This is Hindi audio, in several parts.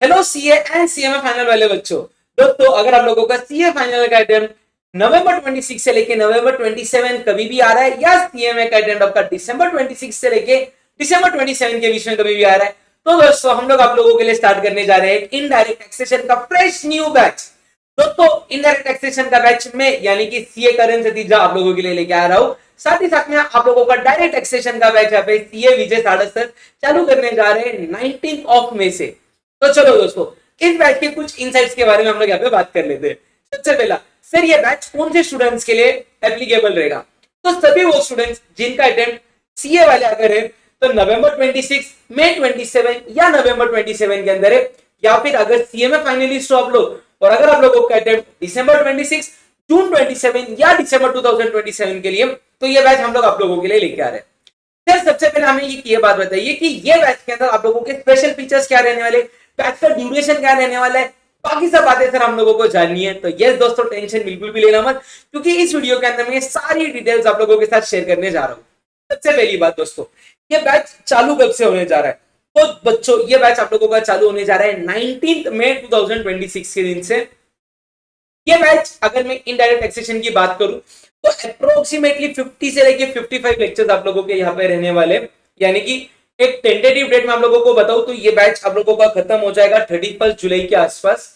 Hello CA and CMA final वाले बच्चों। दोस्तों अगर आप लोगों का सीए फाइनल का अटेम्प्ट नवंबर 26 से लेके नवंबर 27 कभी भी आ रहा है या सीएमए का अटेम्प्ट आपका दिसंबर 26 से लेके दिसंबर 27 के बीच में कभी भी आ रहा है, तो दोस्तों हम लोग आप लोगों के लिए स्टार्ट करने जा रहे हैं इनडायरेक्ट टैक्सेशन का फ्रेश न्यू बैच। दोस्तों इनडायरेक्ट टैक्सेशन का बैच में यानी कि सीए करण सतीजा आप लोगों के लिए लेके आ रहा हूं। साथ ही साथ में आप लोगों का डायरेक्ट टैक्सेशन का बैच यहाँ पे सीए विजय साड़स सर चालू करने जा रहे हैं 19 ऑफ मई से। तो चलो दोस्तों इस बैच के कुछ इनसाइट्स के बारे में हम लोग यहाँ पे बात कर लेते हैं। सबसे पहला सर, ये बैच कौन से स्टूडेंट्स के लिए एप्लीकेबल रहेगा? तो सभी वो स्टूडेंट्स जिनका अटेम्प्ट सीए वाले अगर है तो नवंबर 26, मई 27 या नवंबर 27 के अंदर है, या फिर अगर सीएमए फाइनलिस्ट हो आप लोग और अगर आप लोगों का अटेम्प्ट दिसंबर 26, जून 27 या दिसंबर 2027 के लिए, तो ये बैच हम लोग आप लोगों के लिए लेके आ रहे हैं। सर सबसे पहले हमें ये बात बताइए कि ये बैच के अंदर आप लोगों के स्पेशल फीचर्स क्या रहने वाले, बैच का ड्यूरेशन क्या रहने वाला है, बाकी सब बातें सर हम लोगों को जाननी है। तो यस दोस्तों, टेंशन बिल्कुल भी लेना मत, क्योंकि इस वीडियो के अंदर मैं सारी डिटेल्स आप लोगों के साथ शेयर करने जा रहा हूँ। सबसे पहली बात दोस्तों, ये बैच चालू कब से होने जा रहा है? तो बच्चों ये बैच आप लोगों का चालू होने जा रहा है 19 मई 2026 के दिन से। ये बैच अगर मैं इनडायरेक्ट टैक्सेशन की बात करूं तो अप्रोक्सीमेटली 50 से लेके 55 लेक्चर्स आप लोगों के यहाँ पे रहने वाले, यानी कि एक टेंटेटिव डेट में आप लोगों को बताऊं तो ये बैच आप लोगों का खत्म हो जाएगा 31 जुलाई के आसपास।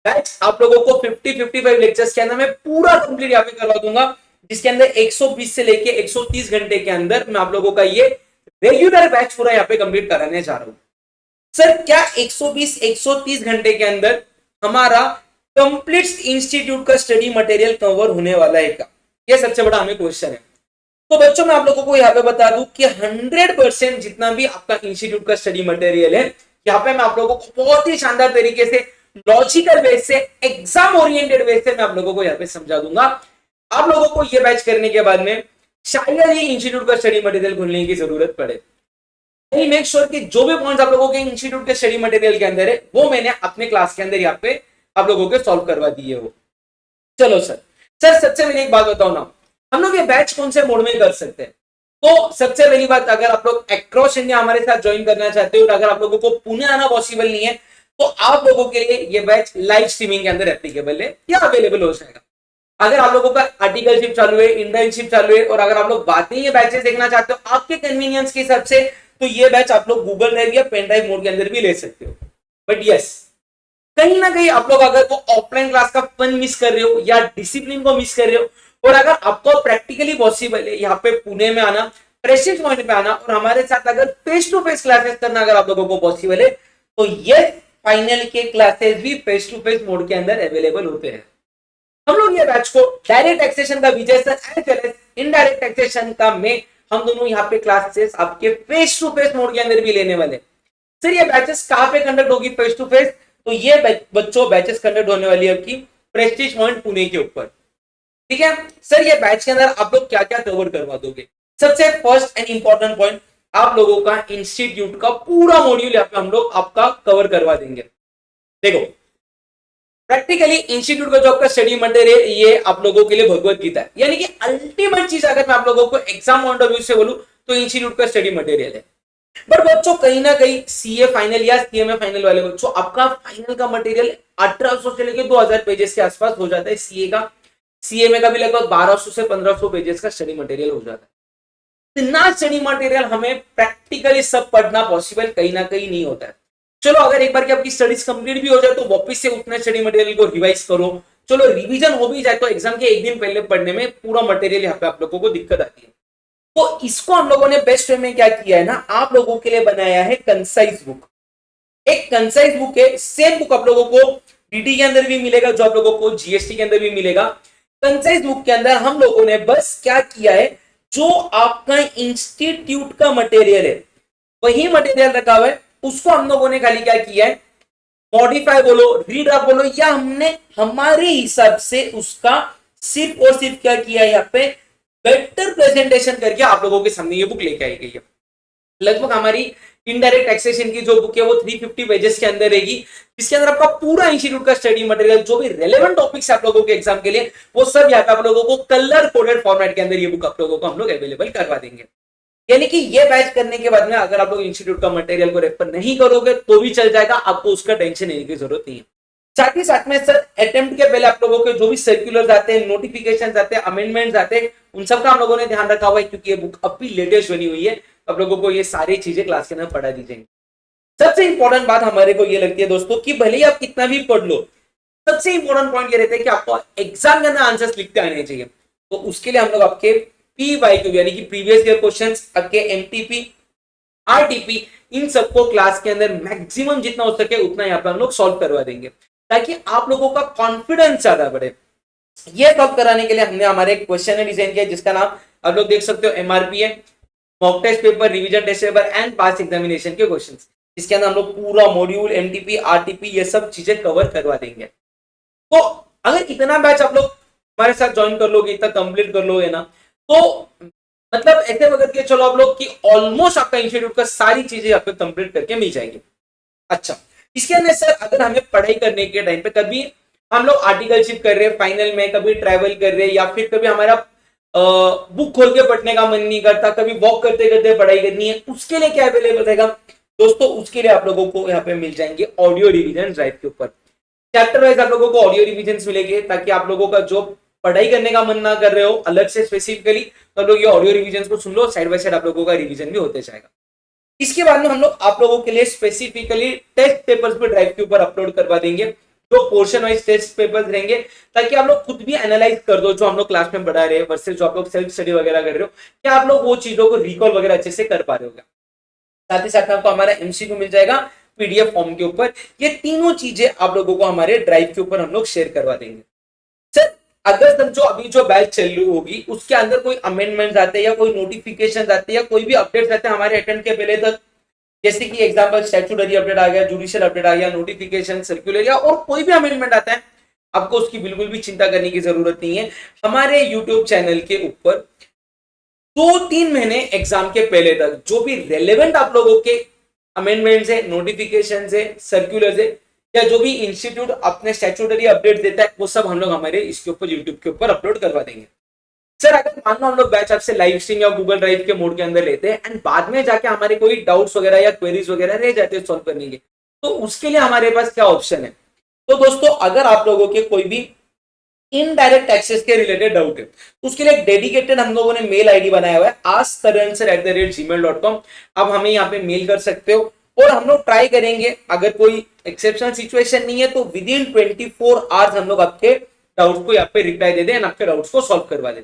बैच आप लोगों को 55 लेक्चर्स के अंदर मैं पूरा कंप्लीट यहाँ पे करवा दूंगा, जिसके अंदर 120 से लेके 130 घंटे के अंदर मैं आप लोगों का ये रेगुलर बैच पूरा यहाँ पे कंप्लीट कराने जा रहा हूँ। सर क्या 120-130 घंटे के अंदर हमारा कंप्लीट इंस्टीट्यूट का स्टडी मटेरियल कवर होने वाला है क्या? यह सबसे बड़ा हमें क्वेश्चन है। तो बच्चों मैं आप लोगों को यहाँ पे बता दूं कि 100% जितना भी आपका इंस्टीट्यूट का स्टडी मटेरियल है, यहाँ पे मैं आप लोगों को बहुत ही शानदार तरीके से लॉजिकल वे से एग्जाम ओरिएंटेड वे से मैं आप लोगों को यहाँ पे समझा दूंगा। आप लोगों को ये बैच करने के बाद में शायद ही इंस्टीट्यूट का स्टडी मटेरियल खोलने की जरूरत पड़े। मेक श्योर कि जो भी पॉइंट्स आप लोगों के इंस्टीट्यूट के स्टडी मटेरियल के अंदर है वो मैंने अपने क्लास के अंदर यहाँ पे आप लोगों के सॉल्व करवा दिए हो। चलो सर सबसे पहले एक बात बताओ ना, हम लोग ये बैच कौन से मोड में कर सकते हैं? तो सबसे पहली बात, अगर आप लोग अक्रॉस इंडिया हमारे साथ ज्वाइन करना चाहते हो और अगर आप लोगों को पुणे आना पॉसिबल नहीं है तो आप लोगों के लिए ये बैच लाइव स्ट्रीमिंग के अंदर एप्लीकेबल है या अवेलेबल हो जाएगा। अगर आप लोगों का आर्टिकलशिप चालू है, इंटर्नशिप चालू है और अगर आप लोग बातें ये बैचेस देखना चाहते हो आपके कन्वीनियंस के हिसाब से, तो ये बैच आप लोग गूगल ड्राइव या पेन ड्राइव मोड के अंदर भी ले सकते हो। बट यस, कहीं ना कहीं आप लोग अगर वो ऑफलाइन क्लास का फन मिस कर रहे हो या डिसिप्लिन को मिस कर रहे हो और अगर आपको प्रैक्टिकली पॉसिबल है यहाँ पे पुणे में आना, प्रेस्टीज पॉइंट पे आना और हमारे साथ अगर फेस टू फेस क्लासेस करना अगर आप लोगों को पॉसिबल है, तो ये फाइनल के क्लासेस भी फेस टू फेस मोड के अंदर अवेलेबल होते हैं। हम लोग ये बैच को डायरेक्ट टैक्सेशन का Vijay sir as well as indirect taxation का मैं, हम दोनों यहाँ पे क्लासेस आपके फेस टू फेस मोड के अंदर भी लेने वाले। सर ये बैचेस कहाँ पे कंडक्ट होगी फेस टू फेस? तो ये बच्चों बैचेस कंडक्ट होने वाली है आपकी प्रेस्टीज पॉइंट पुणे के ऊपर। ठीक है सर, ये बैच के अंदर आप लोग क्या क्या कवर करवा दोगे? सबसे फर्स्ट एंड इंपॉर्टेंट पॉइंट, आप लोगों का इंस्टीट्यूट का पूरा मॉड्यूल यहाँ पे हम लोग आपका कवर करवा देंगे। देखो प्रैक्टिकली इंस्टीट्यूट का जो आपका स्टडी मटेरियल ये आप लोगों के लिए भगवत गीता है, यानी कि अल्टीमेट चीज अगर मैं आप लोगों को एग्जाम पॉइंट ऑफ व्यू से बोलूं तो इंस्टीट्यूट का स्टडी मटेरियल है। बट बच्चों कहीं ना कहीं सीए फाइनल या सीएमए फाइनल वाले बच्चों, आपका फाइनल का मटेरियल 1800 से लेकर 2000 पेजेस के आसपास हो जाता है सीए का, सीएमए का भी लगभग 1200 से 1500 पेजेस का स्टडी मटेरियल हो जाता है। इतना स्टडी मटेरियल हमें प्रैक्टिकली सब पढ़ना पॉसिबल कहीं ना कहीं नहीं होता है। चलो अगर एक बार की आपकी स्टडीज कंप्लीट भी हो जाए तो वापस से उतने स्टडी मटेरियल को रिवाइज करो, चलो रिवीजन हो भी जाए तो एग्जाम के एक दिन पहले पढ़ने में पूरा मटेरियल यहाँ पे आप लोगों को दिक्कत आती है। तो इसको हम लोगों ने बेस्ट वे में क्या किया है ना, आप लोगों के लिए बनाया है कंसाइज बुक। एक कंसाइज बुक है, सेम बुक आप लोगों को डीटी के अंदर भी मिलेगा, जो आप लोगों को जीएसटी के अंदर भी मिलेगा। कंसाइज बुक के अंदर हम लोगों ने बस क्या किया है, जो आपका इंस्टीट्यूट का मटेरियल है वही मटेरियल रखा हुआ है, उसको हम लोगों ने खाली क्या किया है, मॉडिफाई बोलो, रीड्राफ्ट बोलो, या हमने हमारे हिसाब से उसका सिर्फ और सिर्फ क्या किया है, यहाँ पे बेटर प्रेजेंटेशन करके आप लोगों के सामने ये बुक लेके आई गई है। लगभग हमारी इनडायरेक्ट टैक्सेशन की जो बुक है वो 350 पेजेस के अंदर रहेगी, जिसके अंदर आपका पूरा इंस्टीट्यूट का स्टडी मटेरियल जो भी रेलेवेंट टॉपिक्स आप लोगों के एग्जाम के लिए, वो सब यहाँ पे आप लोगों को कलर कोडेड फॉर्मेट के अंदर ये बुक आप लोगों को हम लोग अवेलेबल करवा देंगे। यानी कि ये बैच करने के बाद में अगर आप लोग इंस्टीट्यूट का मटेरियल को रेफर नहीं करोगे तो भी चल जाएगा, आपको उसका टेंशन लेने की जरूरत नहीं है। साथ ही साथ में सर अटेम्प्ट के पहले आप लोगों के जो भी सर्कुलर आते हैं, नोटिफिकेशन आते हैं, अमेंडमेंट आते हैं, उन सब का हम लोगों ने ध्यान रखा हुआ है, क्योंकि ये बुक अब भी लेटेस्ट बनी हुई है, आप लोगों को ये सारी चीजें क्लास के अंदर पढ़ा दी जाएंगी। सबसे इंपॉर्टेंट बात हमारे को ये लगती है दोस्तों कि भले ही आप कितना भी पढ़ लो, सबसे इंपॉर्टेंट पॉइंट ये रहता है कि आपको एग्जाम के अंदर आंसर्स लिखते आने चाहिए। तो उसके लिए हम लोग आपके PYQ यानी कि प्रीवियस ईयर क्वेश्चंस, आपके MTP, RTP, इन सबको क्लास के अंदर मैक्सिमम जितना हो सके उतना यहाँ पे हम लोग सॉल्व करवा देंगे, ताकि आप लोगों का कॉन्फिडेंस ज्यादा बढ़े। ये सॉल्व कराने के लिए हमने हमारे क्वेश्चन डिजाइन किया, जिसका नाम आप लोग देख सकते हो MRP है, mock test paper, revision test paper and pass examination के क्वेश्चंस। इसके अंदर हम लोग पूरा मॉड्यूल, MTP, RTP ये सब चीजें कवर करवा देंगे। तो अगर इतना बैच आप लोग हमारे साथ ज्वाइन कर लोगे, इतना कंप्लीट कर लोगे ना, तो मतलब ऐसे वगैरह के चलो आप लोग कि ऑलमोस्ट आपका इंस्टीट्यूट का सारी चीजें आपको कंप्लीट करके मिल जाएगी। अच्छा, इसके अंदर सर अगर हमें पढ़ाई करने के टाइम पे कभी हम लोग आर्टिकलशिप कर रहे हैं फाइनल में, कभी ट्रैवल कर रहे हैं, या फिर कभी हमारा बुक खोल के पढ़ने का मन नहीं करता, कभी वॉक करते करते पढ़ाई करनी है, उसके लिए क्या अवेलेबल रहेगा दोस्तों? उसके लिए आप लोगों को यहाँ पे मिल जाएंगे ऑडियो रिवीजन ड्राइव के ऊपर। चैप्टर वाइज आप लोगों को ऑडियो रिवीजन मिलेंगे, ताकि आप लोगों का जो पढ़ाई करने का मन ना कर रहे हो अलग से स्पेसिफिकली, तो आप लोग ये ऑडियो रिवीजन को सुन लो, साइड बाय साइड आप लोगों का रिवीजन भी होते जाएगा। इसके बाद में हम लोग आप लोगों के लिए स्पेसिफिकली टेस्ट पेपर्स पे ड्राइव के ऊपर अपलोड करवा देंगे, जो पोर्शन वाइज टेस्ट पेपर्स रहेंगे, ताकि आप लोग खुद भी एनालाइज कर दो जो हम लोग क्लास में पढ़ा रहे हैं वर्सेस जो आप लोग सेल्फ स्टडी वगैरह कर रहे हो, क्या आप लोग वो चीजों को रिकॉल वगैरह अच्छे से कर पा रहे हो। साथ ही साथ में आपको हमारा MCQ मिल जाएगा PDF फॉर्म के ऊपर। ये तीनों चीजें आप लोगों को हमारे ड्राइव के ऊपर हम लोग शेयर करवा देंगे। सर अगर समझो अभी जो बैच चल रही होगी उसके अंदर कोई अमेंडमेंट आते हैं, या कोई नोटिफिकेशन आते हैं, या कोई भी अपडेट्स आते हैं हमारे अटेम्प्ट के पहले तक, जैसे कि एग्जांपल स्टैट्यूटरी अपडेट आ गया, जुडिशियल अपडेट आ गया, नोटिफिकेशन, सर्कुलर या और कोई भी अमेंडमेंट आता है, आपको उसकी बिल्कुल भी चिंता करने की जरूरत नहीं है। हमारे यूट्यूब चैनल के ऊपर 2-3 महीने एग्जाम के पहले तक जो भी रेलेवेंट आप लोगों के अमेंडमेंट्स है, नोटिफिकेशन है, सर्कुलर है, या जो भी इंस्टीट्यूट अपने स्टैट्यूटरी अपडेट देता है, वो सब हम लोग हमारे इसके ऊपर यूट्यूब के ऊपर अपलोड करवा देंगे। सर अगर मान लो हम लोग बैच आपसे लाइव स्ट्रीम या गूगल ड्राइव के मोड के अंदर लेते हैं, एंड बाद में जाके हमारे कोई डाउट्स वगैरह या क्वेरीज वगैरह रह जाते हैं सॉल्व करने के, तो उसके लिए हमारे पास क्या ऑप्शन है? तो दोस्तों अगर आप लोगों के कोई भी इनडायरेक्ट टैक्सेस के रिलेटेड डाउट है, तो उसके लिए एक डेडिकेटेड हम लोगों ने मेल आईडी बनाया हुआ है asktaranSir@gmail.com। आप हमें यहाँ पे मेल कर सकते हो, और हम लोग ट्राई करेंगे, अगर कोई एक्सेप्शनल सिचुएशन नहीं है तो विद इन 24 आवर्स हम लोग आपके डाउट्स को यहाँ पे रिप्लाई दे दें, आपके डाउट्स को सॉल्व करवा दें।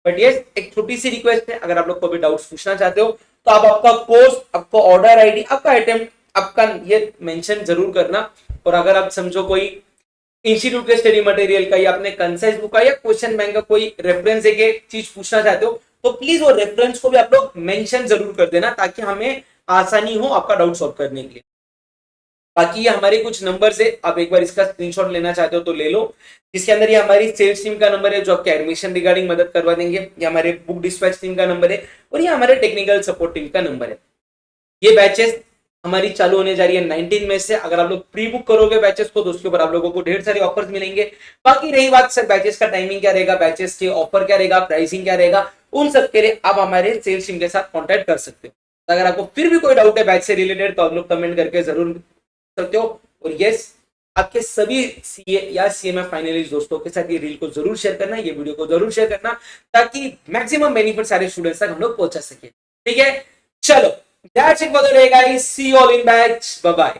बट यस, एक छोटी सी रिक्वेस्ट है, अगर आप लोग को भी डाउट्स पूछना चाहते हो तो आप आपका कोर्स, आपका ऑर्डर आईडी, आपका अटेम्प्ट, आपका ये मेंशन जरूर करना। और अगर आप समझो कोई इंस्टीट्यूट के स्टडी मटेरियल का, या अपने कंसाइज बुक का, या क्वेश्चन बैंक का कोई रेफरेंस है कि चीज पूछना चाहते हो, तो प्लीज वो रेफरेंस को भी आप लोग मेंशन जरूर कर देना, ताकि हमें आसानी हो आपका डाउट सॉल्व करने के लिए। बाकी ये हमारे कुछ नंबर्स है, आप एक बार इसका स्क्रीनशॉट लेना चाहते हो तो ले लो, जिसके अंदर ये हमारी सेल्स टीम का नंबर है जो आपके एडमिशन रिगार्डिंग मदद करवा देंगे, ये हमारे बुक डिस्पैच टीम का नंबर है, और ये हमारे टेक्निकल सपोर्ट टीम का नंबर है। ये बैचेस हमारी चालू होने जा रही है 19 में से। अगर आप लोग प्री बुक करोगे बैचेस को तो उसके ऊपर आप लोगों को ढेर सारे ऑफर्स मिलेंगे। बाकी रही बात सर बैचेस का टाइमिंग क्या रहेगा, बैचेस के ऑफर क्या रहेगा, प्राइसिंग क्या रहेगा, उन सब के लिए आप हमारे सेल्स टीम के साथ कॉन्टेक्ट कर सकते हो। तो अगर आपको फिर भी कोई डाउट है बैच से रिलेटेड तो आप लोग कमेंट करके जरूर सकते हो। और यस, आपके सभी सीए या सीएमए फाइनलिस्ट दोस्तों के साथ ये रील को जरूर शेयर करना, ये वीडियो को जरूर शेयर करना, ताकि मैक्सिमम बेनिफिट सारे स्टूडेंट्स तक हम लोग पहुंचा सके। ठीक है, चलो, that's it for the day guys, see you all in batch, bye bye।